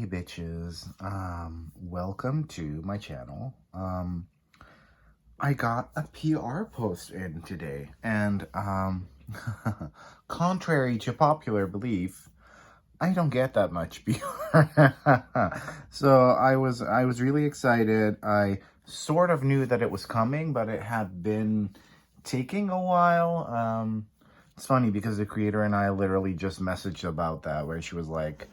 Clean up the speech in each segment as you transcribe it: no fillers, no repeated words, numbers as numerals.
Hey bitches, welcome to my channel. I got a PR post in today, and contrary to popular belief, I don't get that much PR. So I was really excited. I sort of knew that it was coming, but it had been taking a while. It's funny because the creator and I literally just messaged about that, where she was like,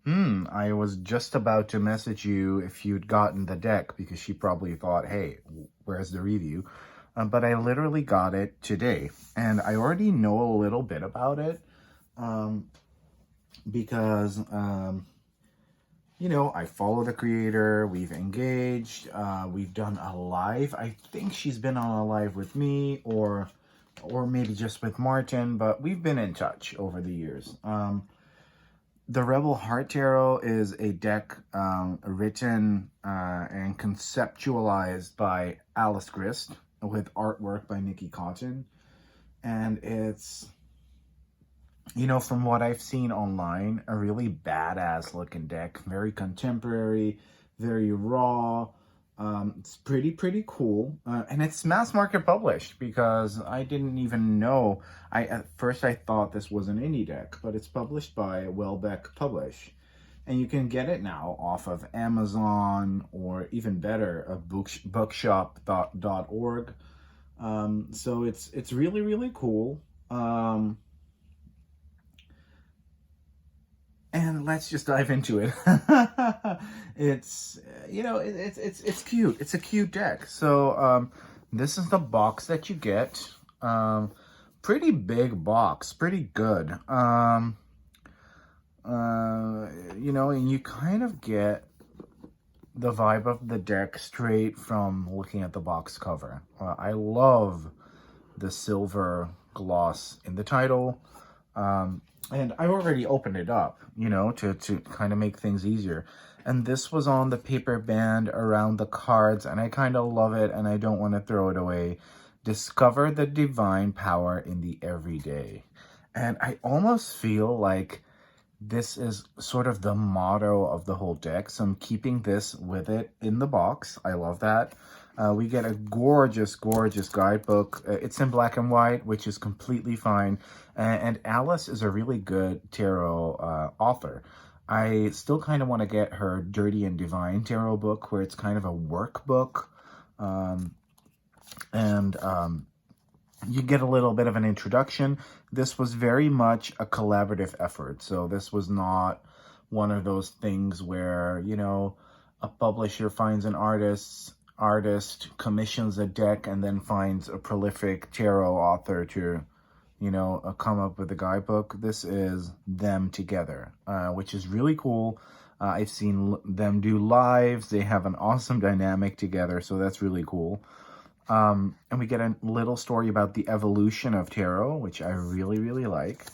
I was just about to message you if you'd gotten the deck, because she probably thought, hey, where's the review? But I literally got it today, and I already know a little bit about it, because, I follow the creator, we've engaged, we've done a live. I think she's been on a live with me, or maybe just with Martin, but we've been in touch over the years. The Rebel Heart Tarot is a deck written and conceptualized by Alice Grist with artwork by Niki. And it's, from what I've seen online, a really badass looking deck. Very contemporary, very raw. It's pretty cool, and it's mass market published, because I didn't even know. At first I thought this was an indie deck, but it's published by Wellbeck Publish, and you can get it now off of Amazon, or even better, a bookshop.org. So it's really cool. And let's just dive into it. It's it's cute. It's a cute deck. So this is the box that you get. Pretty big box, pretty good. And you kind of get the vibe of the deck straight from looking at the box cover. I love the silver gloss in the title. And I already opened it up, to kind of make things easier. And this was on the paper band around the cards, and I kind of love it, and I don't want to throw it away. Discover the divine power in the everyday. And I almost feel like this is sort of the motto of the whole deck, so I'm keeping this with it in the box. I love that. We get a gorgeous guidebook. It's in black and white, which is completely fine. And Alice is a really good tarot author. I still kind of want to get her Dirty and Divine tarot book, where it's kind of a workbook. You get a little bit of an introduction. This was very much a collaborative effort. So this was not one of those things where, a publisher finds an artist commissions a deck and then finds a prolific tarot author to, come up with a guidebook. This is them together, which is really cool. I've seen them do lives. They have an awesome dynamic together, so that's really cool. And we get a little story about the evolution of tarot, which I really like.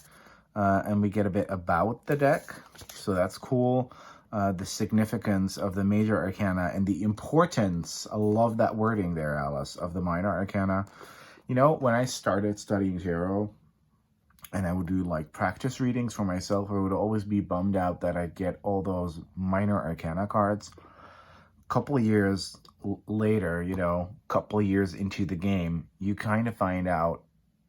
And we get a bit about the deck, so that's cool. The significance of the major arcana and the importance, I love that wording there, Alice, of the minor arcana. When I started studying tarot, and I would do like practice readings for myself, I would always be bummed out that I'd get all those minor arcana cards. Couple of years later, couple of years into the game, you kind of find out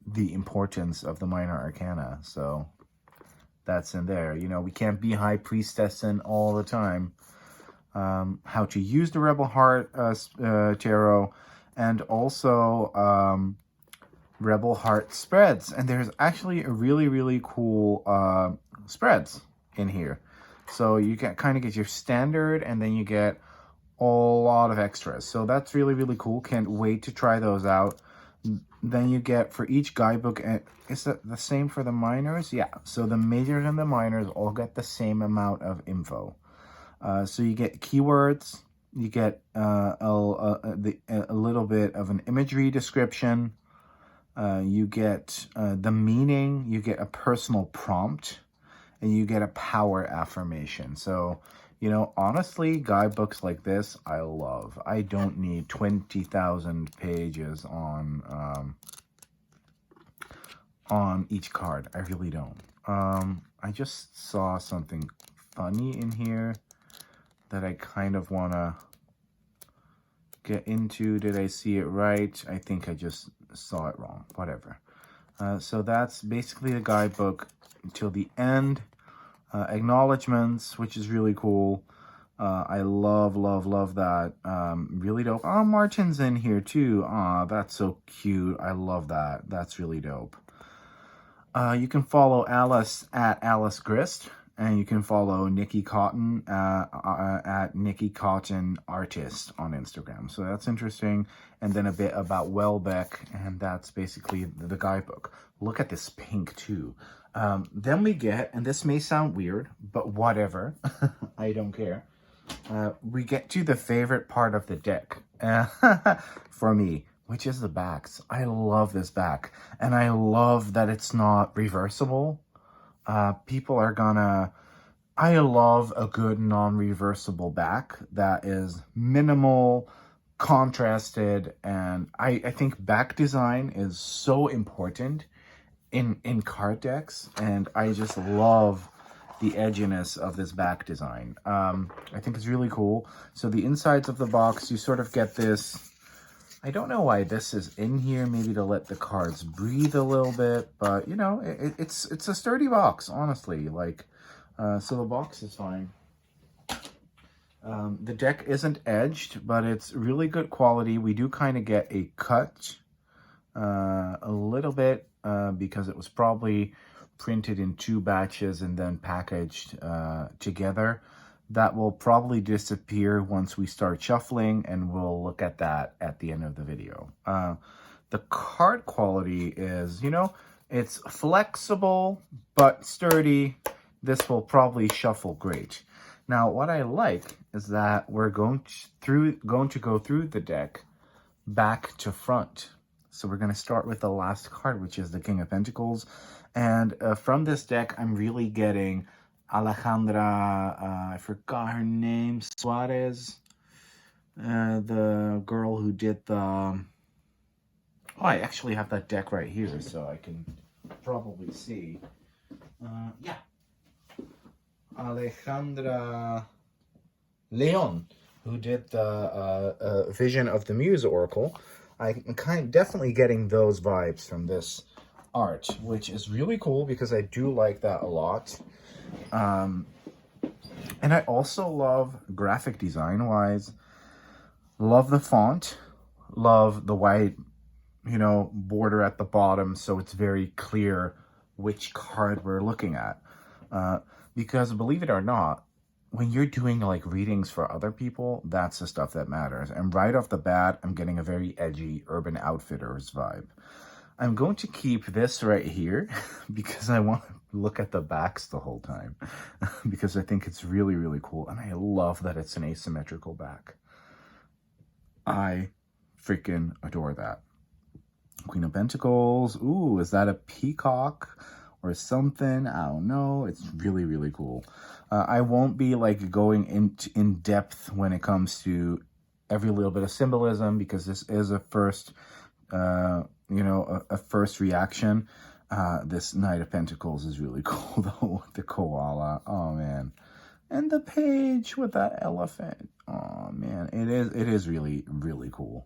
the importance of the minor arcana. So that's in there. We can't be high priestessing all the time. How to use the Rebel Heart tarot, and also Rebel Heart spreads. And there's actually a really cool spreads in here. So you can kind of get your standard, and then you get a lot of extras. So that's really cool. Can't wait to try those out. Then you get, for each guidebook, and is that the same for the minors? Yeah, so the majors and the minors all get the same amount of info. So you get keywords, you get a little bit of an imagery description, you get the meaning, you get a personal prompt, and you get a power affirmation. So, honestly, guidebooks like this, I love. I don't need 20,000 pages on each card. I really don't. I just saw something funny in here. that I kind of want to get into. Did I see it right? I think I just saw it wrong. Whatever. So that's basically the guidebook till the end. Acknowledgements, which is really cool. I love that. Really dope. Oh, Martin's in here too. Aw, that's so cute. I love that. That's really dope. You can follow Alice at Alice Grist, and you can follow Niki Cotton at Niki Cotton Artist on Instagram. So that's interesting. And then a bit about Wellbeck, and that's basically the guidebook. Look at this pink too. Then we get, and this may sound weird, but whatever, I don't care. We get to the favorite part of the deck for me, which is the backs. I love this back, and I love that it's not reversible. People are gonna... I love a good non-reversible back that is minimal, contrasted, and I think back design is so important in card decks, and I just love the edginess of this back design. I think it's really cool. So the insides of the box, you sort of get this... I don't know why this is in here, maybe to let the cards breathe a little bit, but, you know, it's a sturdy box, honestly. Like, so the box is fine. The deck isn't edged, but it's really good quality. We do kind of get a cut a little bit because it was probably printed in 2 batches and then packaged together. That will probably disappear once we start shuffling, and we'll look at that at the end of the video. The card quality is, you know, it's flexible but sturdy. This will probably shuffle great. Now, what I like is that we're going to go through the deck back to front. So we're going to start with the last card, which is the King of Pentacles. And from this deck, I'm really getting Alejandra, I forgot her name, Suarez, the girl who did the... Oh, I actually have that deck right here, so I can probably see. Yeah. Alejandra Leon, who did the Vision of the Muse Oracle. I'm definitely getting those vibes from this art, which is really cool because I do like that a lot. And I also love graphic design wise, love the font, love the white, you know, border at the bottom, so it's very clear which card we're looking at. Because believe it or not, when you're doing like readings for other people, that's the stuff that matters. And right off the bat, I'm getting a very edgy Urban Outfitters vibe. I'm going to keep this right here because I want to look at the backs the whole time because I think it's really, really cool. And I love that it's an asymmetrical back. I freaking adore that. Queen of Pentacles. Ooh, is that a peacock or something? I don't know. It's really, really cool. I won't be like going in depth when it comes to every little bit of symbolism because this is a first... you know, a first reaction. This Knight of Pentacles is really cool, though, with the koala. Oh, man. And the page with that elephant. Oh, man. It is really, really cool.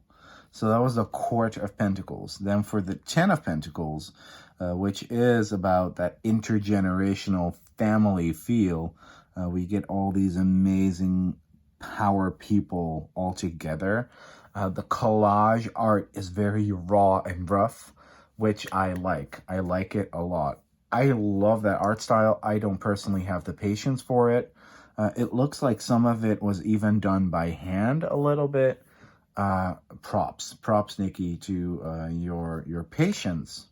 So that was the Court of Pentacles. Then for the Ten of Pentacles, which is about that intergenerational family feel, we get all these amazing power people all together. The collage art is very raw and rough, which I like. I like it a lot. I love that art style. I don't personally have the patience for it. It looks like some of it was even done by hand a little bit. Props, Niki, to your patience.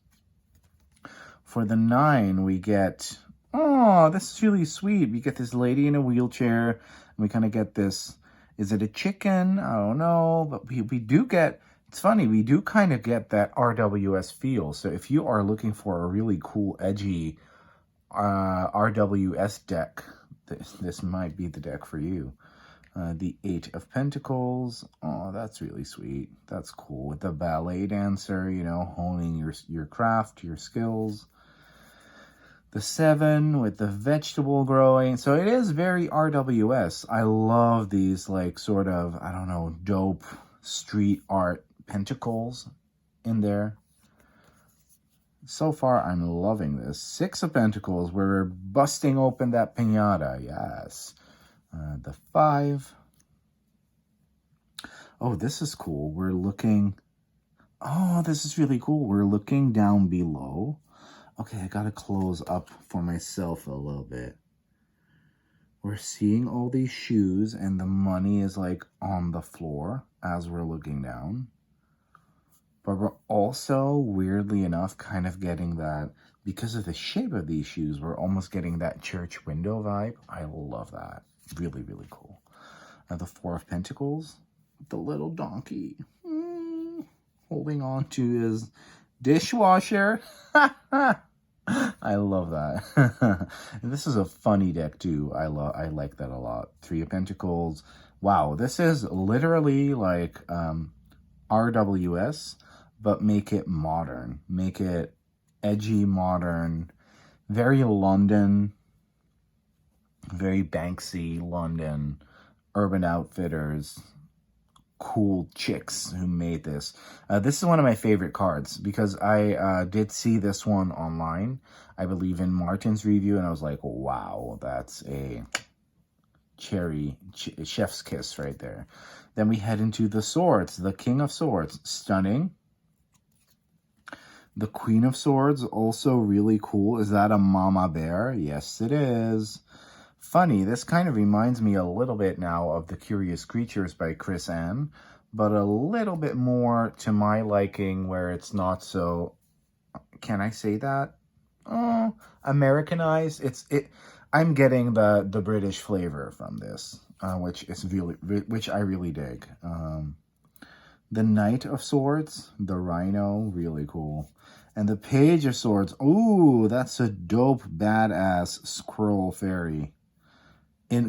For the 9, we get... Oh, this is really sweet. We get this lady in a wheelchair, and we kind of get this... Is it a chicken? I don't know, but we do get, it's funny, we do kind of get that RWS feel. So if you are looking for a really cool, edgy RWS deck, this might be the deck for you. The 8 of Pentacles. Oh, that's really sweet. That's cool. With the ballet dancer, you know, honing your craft, your skills. The 7 with the vegetable growing. So it is very RWS. I love these like sort of, I don't know, dope street art pentacles in there. So far, I'm loving this. 6 of Pentacles. We're busting open that piñata. Yes. The 5. Oh, this is cool. We're looking... Oh, this is really cool. We're looking down below. Okay, I gotta close up for myself a little bit. We're seeing all these shoes and the money is like on the floor as we're looking down. But we're also, weirdly enough, kind of getting that, because of the shape of these shoes, we're almost getting that church window vibe. I love that. Really, really cool. The 4 of Pentacles, the little donkey holding on to his dishwasher. I love that. And this is a funny deck too. I like that a lot. 3 of Pentacles. Wow, this is literally like RWS, but make it modern. Make it edgy, modern, very London, very Banksy, London, Urban Outfitters, cool chicks who made this. This is one of my favorite cards because I did see this one online, I believe in Martin's review, and I was like, wow, that's a chef's kiss right there. Then we head into the Swords, the King of Swords, stunning. The Queen of Swords, also really cool. Is that a mama bear? Yes, it is. Funny, this kind of reminds me a little bit now of The Curious Creatures by Chris Ann, but a little bit more to my liking, where it's not so, can I say that? Americanized. I'm getting the British flavor from this, which I really dig. The Knight of Swords, the Rhino, really cool. And the Page of Swords. Ooh, that's a dope, badass Squirrel Fairy.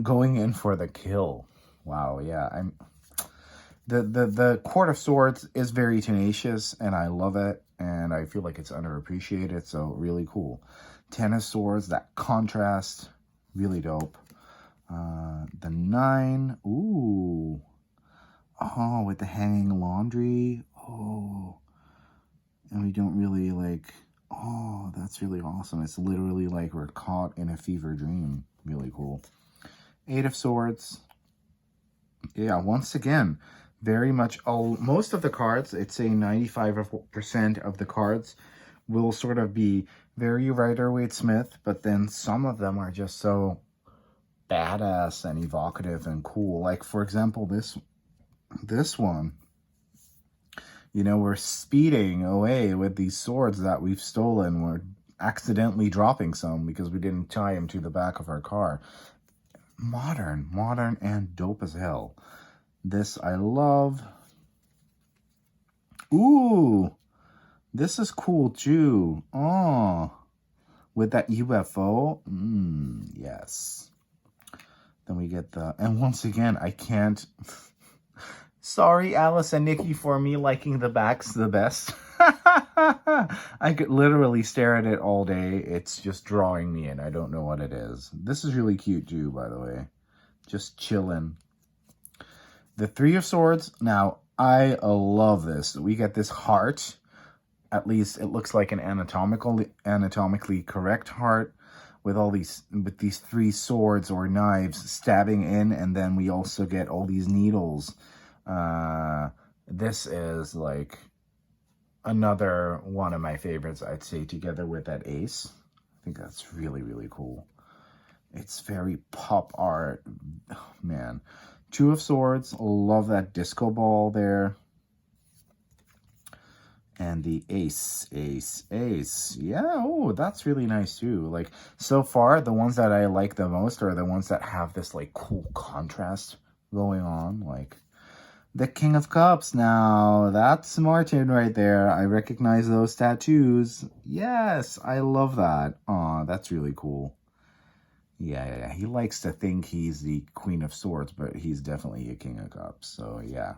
Going in for the kill. Wow, yeah. The Court of Swords is very tenacious, and I love it. And I feel like it's underappreciated, so really cool. 10 of Swords, that contrast, really dope. The 9. Ooh. Oh, with the hanging laundry. Oh. And we don't really like... Oh, that's really awesome. It's literally like we're caught in a fever dream. Really cool. 8 of Swords. Yeah, once again, very much... most of the cards, it's a 95% of the cards will sort of be very Rider-Waite-Smith, but then some of them are just so badass and evocative and cool. Like, for example, this one, you know, we're speeding away with these swords that we've stolen. We're accidentally dropping some because we didn't tie them to the back of our car. Modern and dope as hell. This I love. Ooh, this is cool too. Oh, with that UFO. Yes. Then we get the, and once again, I can't... Sorry, Alice and Nikki, for me liking the backs the best. I could literally stare at it all day. It's just drawing me in. I don't know what it is. This is really cute too, by the way. Just chilling. The 3 of Swords. Now, I love this. We get this heart. At least it looks like an anatomically correct heart with all these 3 swords or knives stabbing in, and then we also get all these needles. This is like another one of my favorites, I'd say, together with that ace. I think that's really, really cool. It's very pop art. Oh, man. 2 of Swords. Love that disco ball there. And the ace. Yeah, oh, that's really nice too. Like, so far, the ones that I like the most are the ones that have this, like, cool contrast going on. Like, the King of Cups. Now, that's Martin right there. I recognize those tattoos. Yes, I love that. Aw, that's really cool. Yeah. He likes to think he's the Queen of Swords, but he's definitely a King of Cups. So, yeah.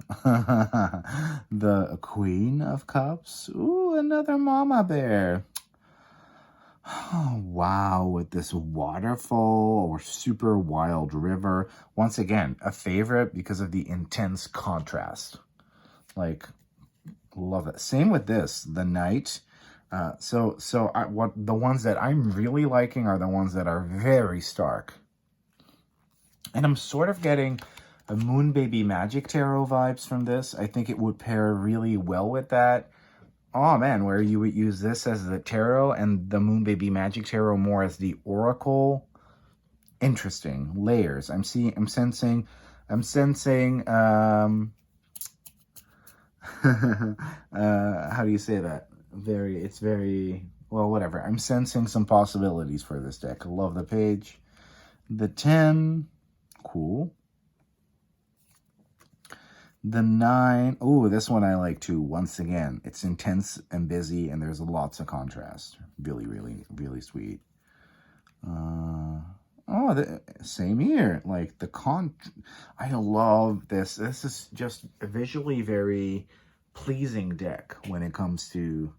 The Queen of Cups. Ooh, another mama bear. Oh, wow, with this waterfall or super wild river. Once again, a favorite because of the intense contrast. Like, love it. Same with this, the night. What the ones that I'm really liking are the ones that are very stark. And I'm sort of getting a Moon Baby Magic Tarot vibes from this. I think it would pair really well with that. Oh man, where you would use this as the tarot and the Moon Baby Magic Tarot more as the oracle. Interesting layers. I'm sensing how do you say that? It's very, well, whatever. I'm sensing some possibilities for this deck. I love the page. The 10, cool. The 9, oh, this one I like too. Once again, it's intense and busy, and there's lots of contrast. Really, really, really sweet. Same here. Like I love this. This is just a visually very pleasing deck when it comes to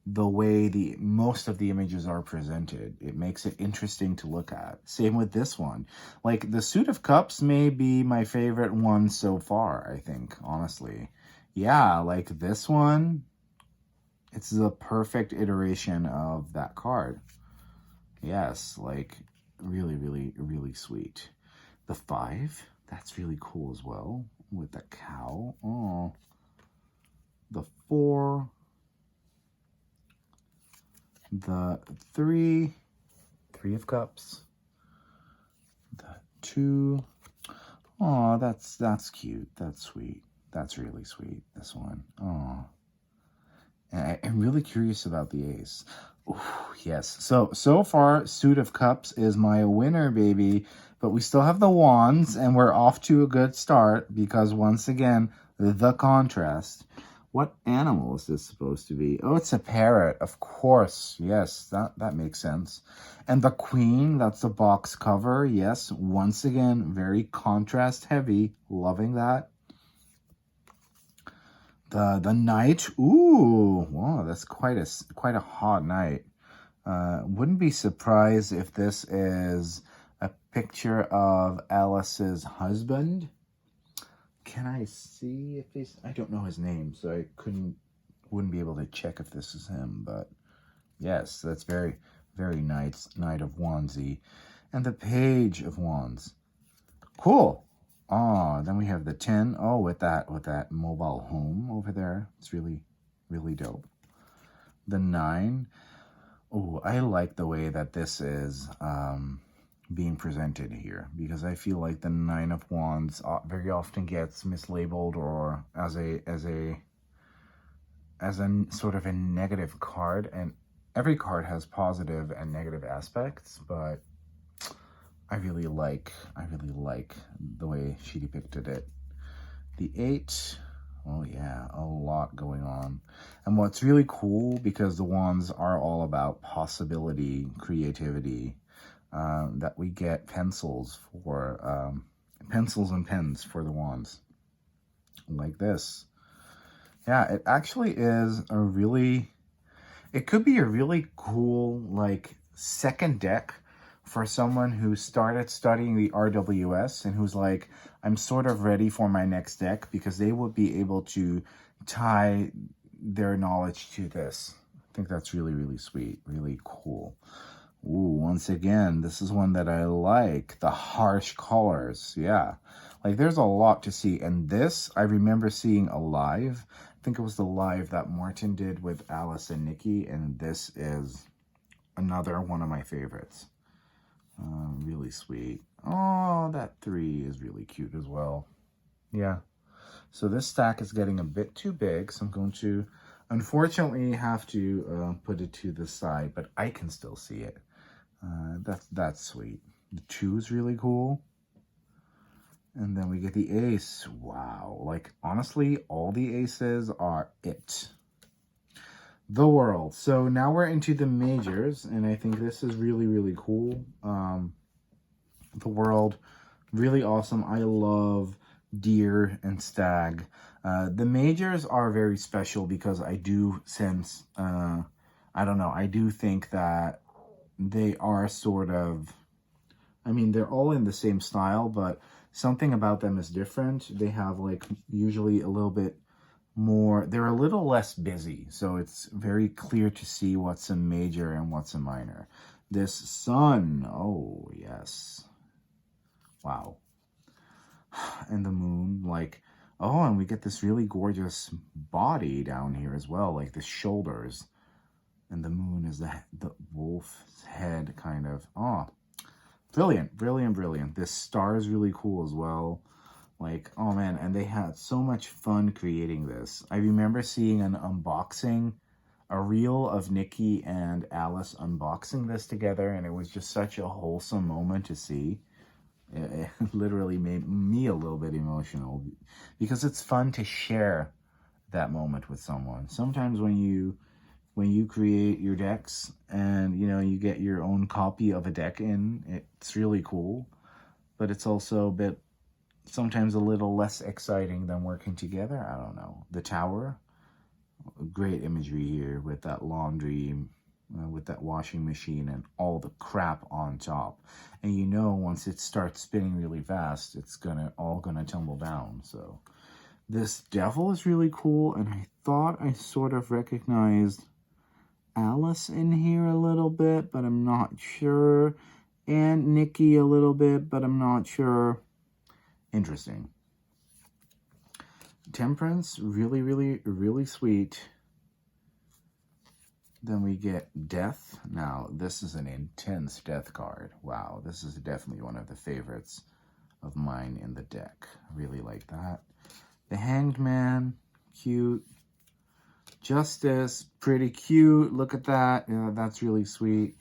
the way most of the images are presented. It makes it interesting to look at. Same with this one. Like the Suit of Cups may be my favorite one so far, I think, honestly. Yeah, like this one, it's the perfect iteration of that card. Yes, like really, really, really sweet. The 5, that's really cool as well with the cow. Oh, the 4, the 3 of Cups, the 2. Oh, that's cute. That's sweet. That's really sweet. This one. Oh, and I'm really curious about the Ace. Ooh, yes. So far, Suit of Cups is my winner, baby. But we still have the Wands, and we're off to a good start because once again, the contrast. What animal is this supposed to be? Oh, it's a parrot, of course. Yes, that makes sense. And the Queen, that's the box cover. Yes, once again, very contrast heavy. Loving that. The Knight. Ooh, wow, that's quite a hot night. Wouldn't be surprised if this is a picture of Alice's husband. Can I see if he's... I don't know his name, so I wouldn't be able to check if this is him, but yes, that's very, very nice. Knight of Wandsy. And the Page of Wands. Cool. Oh, then we have the 10. Oh, with that mobile home over there. It's really, really dope. The 9. Oh, I like the way that this is being presented here, because I feel like the 9 of Wands very often gets mislabeled or as a sort of a negative card, and every card has positive and negative aspects, but I really like the way she depicted it. The 8, oh yeah, a lot going on. And what's really cool, because the Wands are all about possibility, creativity, that we get pencils and pens for the Wands. Like this. Yeah, it actually is it could be a really cool, like, second deck for someone who started studying the RWS and who's like, I'm sort of ready for my next deck, because they would be able to tie their knowledge to this. I think that's really, really sweet, really cool. Ooh, once again, this is one that I like. The harsh colors, yeah. Like, there's a lot to see. And this, I remember seeing a live. I think it was the live that Martin did with Alice and Niki. And this is another one of my favorites. Really sweet. Oh, that 3 is really cute as well. Yeah. So this stack is getting a bit too big. So I'm going to, unfortunately, have to put it to the side. But I can still see it. That's sweet. The 2 is really cool. And then we get the Ace. Wow. Like, honestly, all the Aces are it. The World. So now we're into the majors, and I think this is really, really cool. The World, really awesome. I love Deer and Stag. The majors are very special because I do sense, I don't know, I do think that they are sort of, I mean, they're all in the same style, but something about them is different. They have like usually a little bit more, they're a little less busy. So it's very clear to see what's a major and what's a minor. This sun, oh yes. Wow. And the moon, like, oh, and we get this really gorgeous body down here as well, like the shoulders. And the moon is the wolf's head, kind of. Oh, brilliant, brilliant, brilliant. This star is really cool as well. Like, oh man, and they had so much fun creating this. I remember seeing an unboxing, a reel of Niki and Alice unboxing this together, and it was just such a wholesome moment to see. It literally made me a little bit emotional because it's fun to share that moment with someone. Sometimes when you create your decks and, you know, you get your own copy of a deck in, it's really cool, but it's also a bit, sometimes a little less exciting than working together. I don't know. The tower, great imagery here with that laundry, with that washing machine and all the crap on top. And you know, once it starts spinning really fast, it's all gonna tumble down. So this devil is really cool, and I thought I sort of recognized Alice in here a little bit, but I'm not sure. And Niki a little bit, but I'm not sure. Interesting. Temperance, really, really, really sweet. Then we get Death. Now, this is an intense Death card. Wow, this is definitely one of the favorites of mine in the deck. Really like that. The Hanged Man, cute. Justice, pretty cute. Look at that. Yeah, that's really sweet.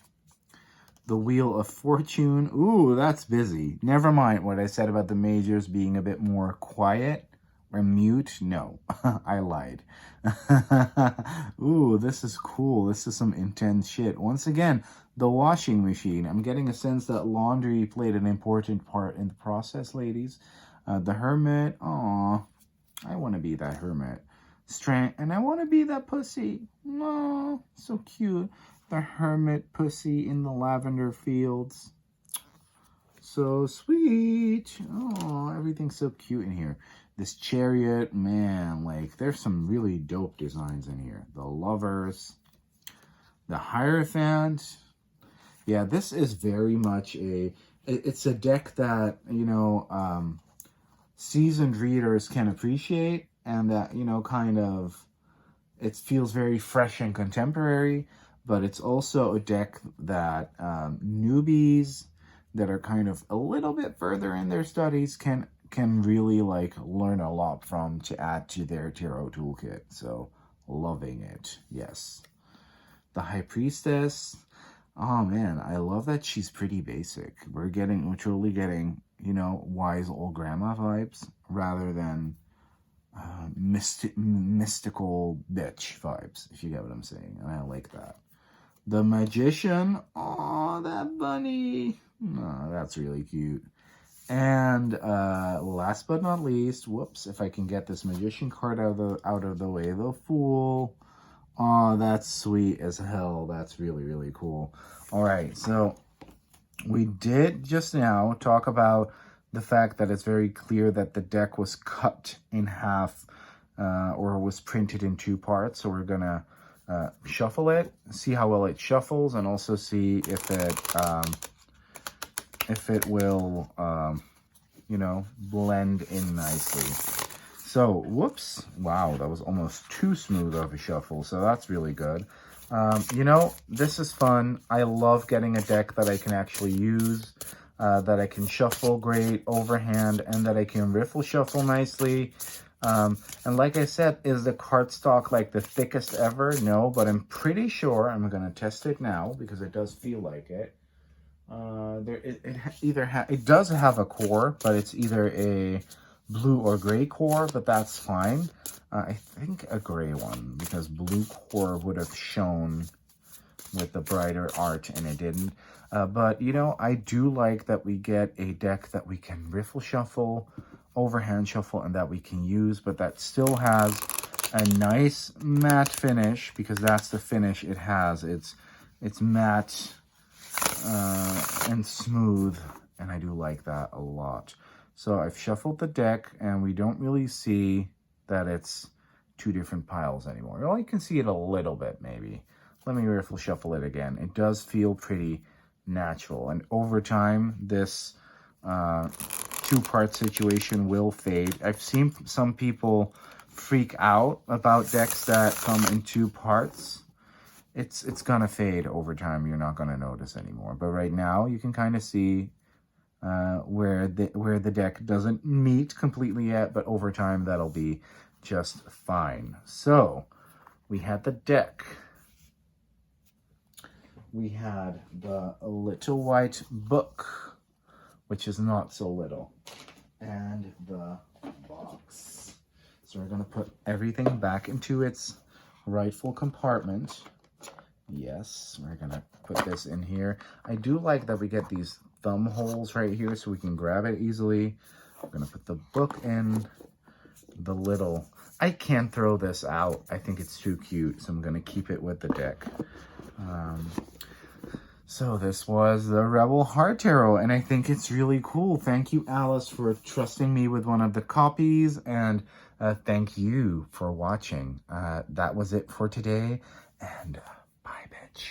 The Wheel of Fortune. Ooh, that's busy. Never mind what I said about the majors being a bit more quiet or mute. No, I lied. Ooh, this is cool. This is some intense shit. Once again, the washing machine. I'm getting a sense that laundry played an important part in the process, ladies. The Hermit. Aw, I want to be that hermit. Strength, and I want to be that pussy. No, so cute. The hermit pussy in the lavender fields. So sweet. Oh, everything's so cute in here. This chariot, man, like, there's some really dope designs in here. The Lovers. The Hierophant. Yeah, this is very much it's a deck that, you know, seasoned readers can appreciate, and that, you know, kind of, it feels very fresh and contemporary, but it's also a deck that newbies that are kind of a little bit further in their studies can really, like, learn a lot from to add to their tarot toolkit. So, loving it. Yes. The High Priestess. Oh, man, I love that she's pretty basic. We're truly getting, you know, wise old grandma vibes rather than mystical bitch vibes, if you get what I'm saying. And I like that. The Magician. Oh, that bunny. Oh, that's really cute. And last but not least, whoops, if I can get this Magician card out of the way, the Fool. Oh, that's sweet as hell. That's really, really cool. All right, so we did just now talk about the fact that it's very clear that the deck was cut in half or was printed in two parts. So we're going to shuffle it, see how well it shuffles, and also see if it will, you know, blend in nicely. So, whoops. Wow, that was almost too smooth of a shuffle, so that's really good. You know, this is fun. I love getting a deck that I can actually use, that I can shuffle great overhand, and that I can riffle shuffle nicely. And like I said, is the cardstock like the thickest ever? No, but I'm pretty sure, I'm going to test it now because it does feel like it. It does have a core, but it's either a blue or gray core, but that's fine. I think a gray one, because blue core would have shown with the brighter art and it didn't. But, you know, I do like that we get a deck that we can riffle shuffle, overhand shuffle, and that we can use, but that still has a nice matte finish, because that's the finish it has. It's matte and smooth, and I do like that a lot. So I've shuffled the deck, and we don't really see that it's two different piles anymore. Well, you can see it a little bit, maybe. Let me shuffle it again. It does feel pretty natural, and over time, this two-part situation will fade. I've seen some people freak out about decks that come in two parts. It's gonna fade over time. You're not gonna notice anymore. But right now, you can kind of see where the deck doesn't meet completely yet, but over time that'll be just fine. So we had the deck. We had the little white book, which is not so little, and the box. So we're gonna put everything back into its rightful compartment. Yes, we're gonna put this in here. I do like that we get these thumb holes right here so we can grab it easily. I'm gonna put the book in the little. I can't throw this out. I think it's too cute, so I'm gonna keep it with the deck. So this was the Rebel Heart Tarot, and I think it's really cool. Thank you, Alice, for trusting me with one of the copies, and thank you for watching. That was it for today, and bye, bitch.